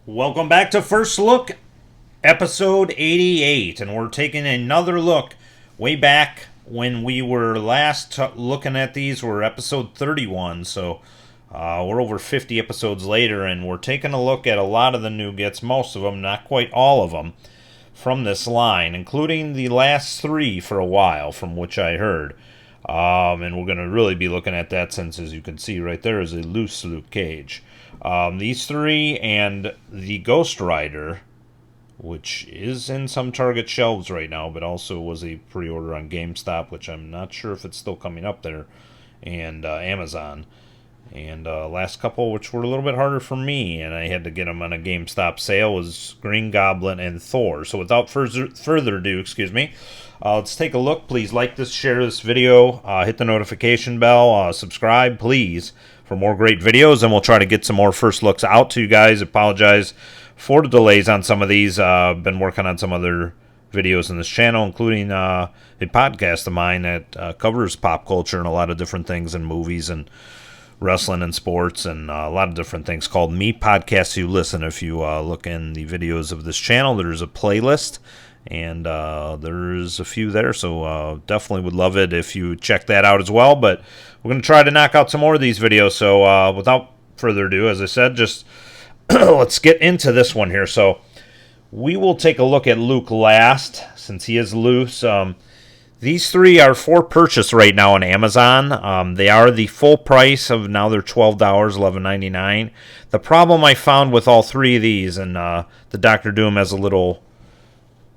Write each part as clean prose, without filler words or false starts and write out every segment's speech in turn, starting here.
Welcome back to First Look, episode 88, and we're taking another look way back when we were last looking at these. We're episode 31, so we're over 50 episodes later, and we're taking a look at a lot of the Nougats, most of them, not quite all of them, from this line, including the last three for a while, from which I heard. And we're going to really be looking at that since, as you can see right there, is a loose Luke Cage. These three and the Ghost Rider, which is in some Target shelves right now, but also was a pre-order on GameStop, which I'm not sure if it's still coming up there, and Amazon. And last couple, which were a little bit harder for me, and I had to get them on a GameStop sale, was Green Goblin and Thor. So without further ado, let's take a look. Please like this, share this video, hit the notification bell, subscribe, please, for more great videos, and we'll try to get some more first looks out to you guys. Apologize for the delays on some of these. I've been working on some other videos in this channel, including a podcast of mine that covers pop culture and a lot of different things and movies and wrestling and sports and a lot of different things called Me Podcasts You Listen. If you look in the videos of this channel, there's a playlist, and there's a few there, so definitely would love it if you check that out as well. But we're going to try to knock out some more of these videos, so without further ado, as I said, just let's get into this one here. So we will take a look at Luke last, since he is loose. These three are for purchase right now on Amazon. They are the full price of, now they're $12, $11.99. The problem I found with all three of these, and the Doctor Doom has a little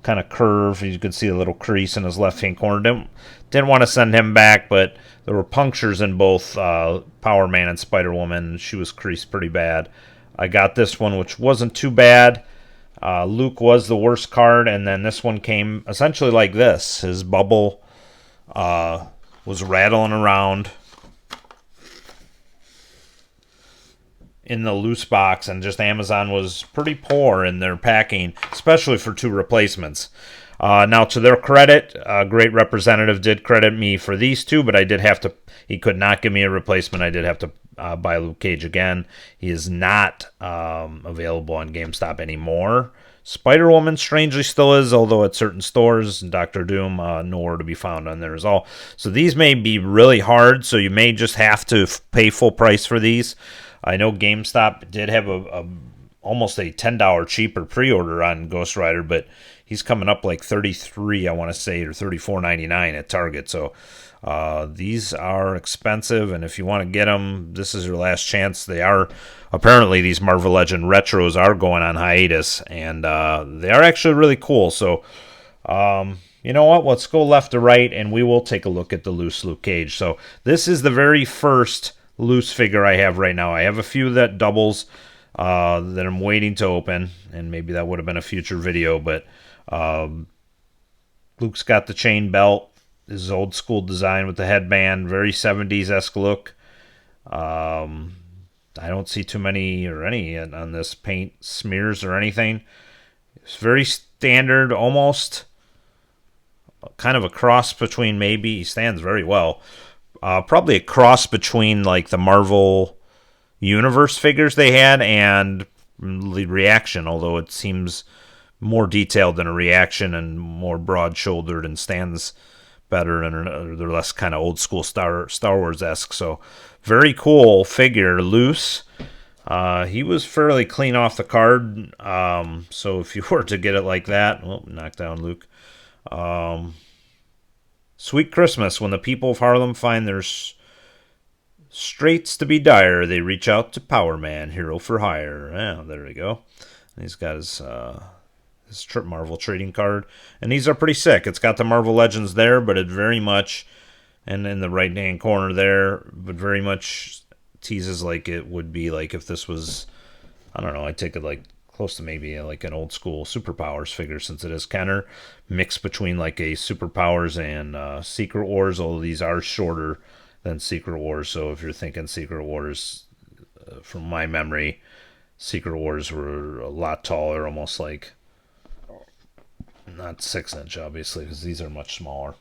kind of curve. You can see a little crease in his left-hand corner. Didn't want to send him back, but there were punctures in both Power Man and Spider-Woman. She was creased pretty bad. I got this one, which wasn't too bad. Luke was the worst card, and then this one came essentially like this. His bubble was rattling around in the loose box, and just Amazon was pretty poor in their packing, especially for two replacements. Now, to their credit, a great representative did credit me for these two, but I did have to, he could not give me a replacement. I did have to buy Luke Cage again. He is not available on GameStop anymore. Spider-Woman strangely still is, although at certain stores. Doctor Doom nowhere to be found on there as well. So these may be really hard, so you may just have to pay full price for these. I know GameStop did have almost a $10 cheaper pre-order on Ghost Rider, but he's coming up like $33, I want to say, or $34.99 at Target. So these are expensive, and if you want to get them, this is your last chance. They are, apparently, these Marvel Legend Retros are going on hiatus, and they are actually really cool. So, you know what? Let's go left to right, and we will take a look at the loose Luke Cage. So this is the very first loose figure I have right now. I have a few that doubles that I'm waiting to open, and maybe that would have been a future video, but Luke's got the chain belt, his old school design with the headband, very 70s-esque look. I don't see too many or any on this paint smears or anything. It's very standard, almost kind of a cross between, maybe, he stands very well, probably a cross between like the Marvel Universe figures they had and the Reaction, although it seems more detailed than a Reaction and more broad-shouldered and stands better, and they're less kind of old school Star Wars-esque. So very cool figure, loose. He was fairly clean off the card. So if you were to get it like that, well, knock down Luke. Sweet Christmas, when the people of Harlem find their straits to be dire, they reach out to Power Man, hero for hire. Yeah, there we go. And he's got his Marvel trading card, and these are pretty sick. It's got the Marvel Legends there, but it very much, and in the right hand corner there, but very much teases like it would be like if this was, I don't know, I take it like close to maybe like an old school Superpowers figure, since it is Kenner mixed between like a Superpowers and Secret Wars, although these are shorter than Secret Wars. So if you're thinking Secret Wars, from my memory, Secret Wars were a lot taller, almost like, not 6-inch, obviously, because these are much smaller.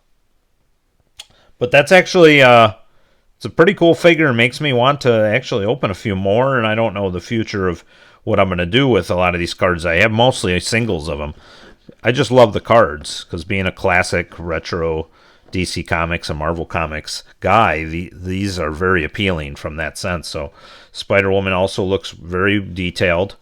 But that's actually, it's a pretty cool figure. It makes me want to actually open a few more, and I don't know the future of what I'm going to do with a lot of these cards. I have mostly singles of them. I just love the cards because being a classic retro DC Comics and Marvel Comics guy, these are very appealing from that sense. So Spider-Woman also looks very detailed.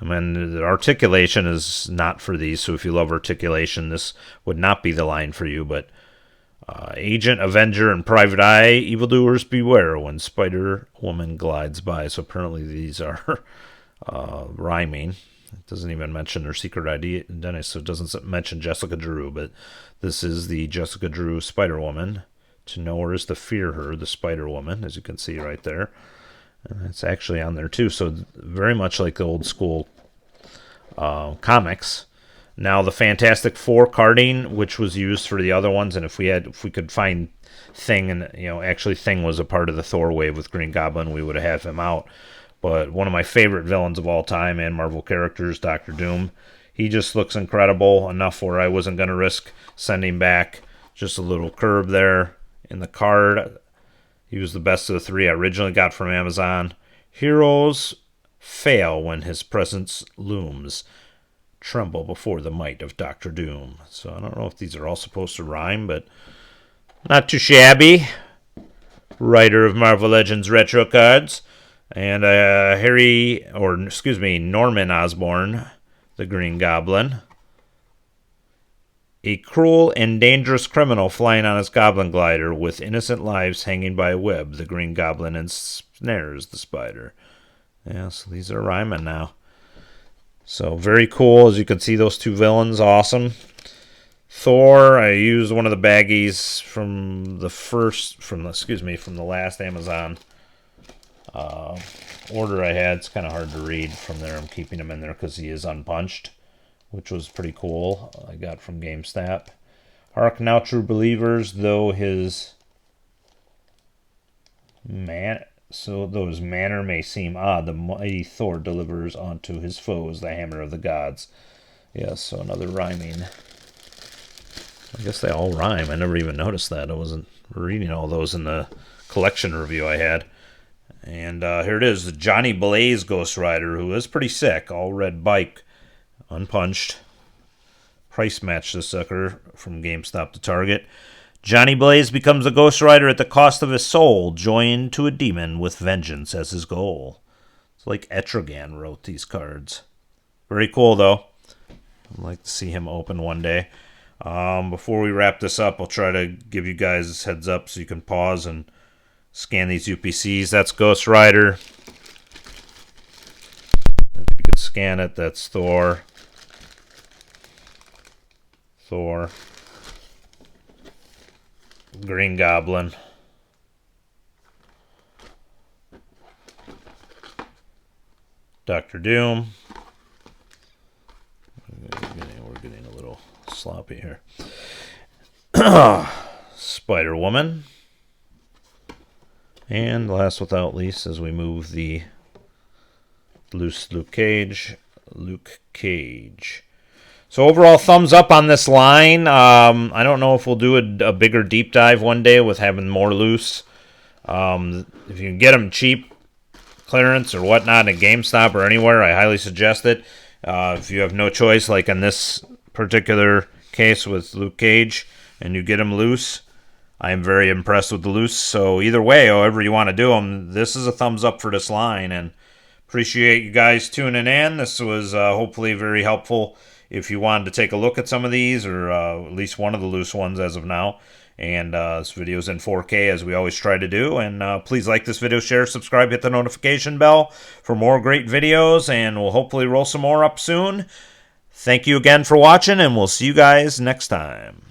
I mean, the articulation is not for these, so if you love articulation, this would not be the line for you. But Agent, Avenger, and Private Eye, evildoers beware when Spider-Woman glides by. So apparently these are rhyming. It doesn't even mention their secret identity, so it doesn't mention Jessica Drew, but this is the Jessica Drew Spider-Woman. To know her is to fear her, the Spider-Woman, as you can see right there. And it's actually on there too, so very much like the old school comics. Now the Fantastic Four carding, which was used for the other ones, and if we could find Thing, and actually Thing was a part of the Thor wave with Green Goblin, we would have had him out. But one of my favorite villains of all time and Marvel characters, Doctor Doom, he just looks incredible enough where I wasn't going to risk sending back just a little curb there in the card. He was the best of the three I originally got from Amazon. Heroes fail when his presence looms. Tremble before the might of Doctor Doom. So I don't know if these are all supposed to rhyme, but not too shabby. Writer of Marvel Legends Retro Cards. And Norman Osborn, the Green Goblin. A cruel and dangerous criminal flying on his goblin glider with innocent lives hanging by a web. The Green Goblin ensnares the spider. Yeah, so these are rhyming now. So very cool. As you can see, those two villains, awesome. Thor, I used one of the baggies from the last Amazon order I had. It's kind of hard to read from there. I'm keeping him in there because he is unpunched, which was pretty cool. I got from GameStop. Hark now, true believers, though his though his manner may seem odd, the mighty Thor delivers unto his foes the hammer of the gods. Yes, so another rhyming. I guess they all rhyme. I never even noticed that. I wasn't reading all those in the collection review I had. And here it is, the Johnny Blaze Ghost Rider, who is pretty sick. All red bike, unpunched. Price match this sucker from GameStop to Target. Johnny Blaze becomes a Ghost Rider at the cost of his soul, joined to a demon with vengeance as his goal. It's like Etrigan wrote these cards. Very cool, though. I'd like to see him open one day. Before we wrap this up, I'll try to give you guys a heads up so you can pause and scan these UPCs. That's Ghost Rider. If you could scan it, that's Thor. Green Goblin. Doctor Doom. We're getting a little sloppy here. Spider-Woman. And last without least, as we move the loose Luke Cage. So overall, thumbs up on this line. I don't know if we'll do a bigger deep dive one day with having more loose. If you can get them cheap, clearance or whatnot at GameStop or anywhere, I highly suggest it. If you have no choice, like in this particular case with Luke Cage, and you get them loose, I am very impressed with the loose. So either way, however you want to do them, this is a thumbs up for this line. And appreciate you guys tuning in. This was hopefully very helpful if you wanted to take a look at some of these, or at least one of the loose ones as of now. And this video is in 4K, as we always try to do. And please like this video, share, subscribe, hit the notification bell for more great videos, and we'll hopefully roll some more up soon. Thank you again for watching, and we'll see you guys next time.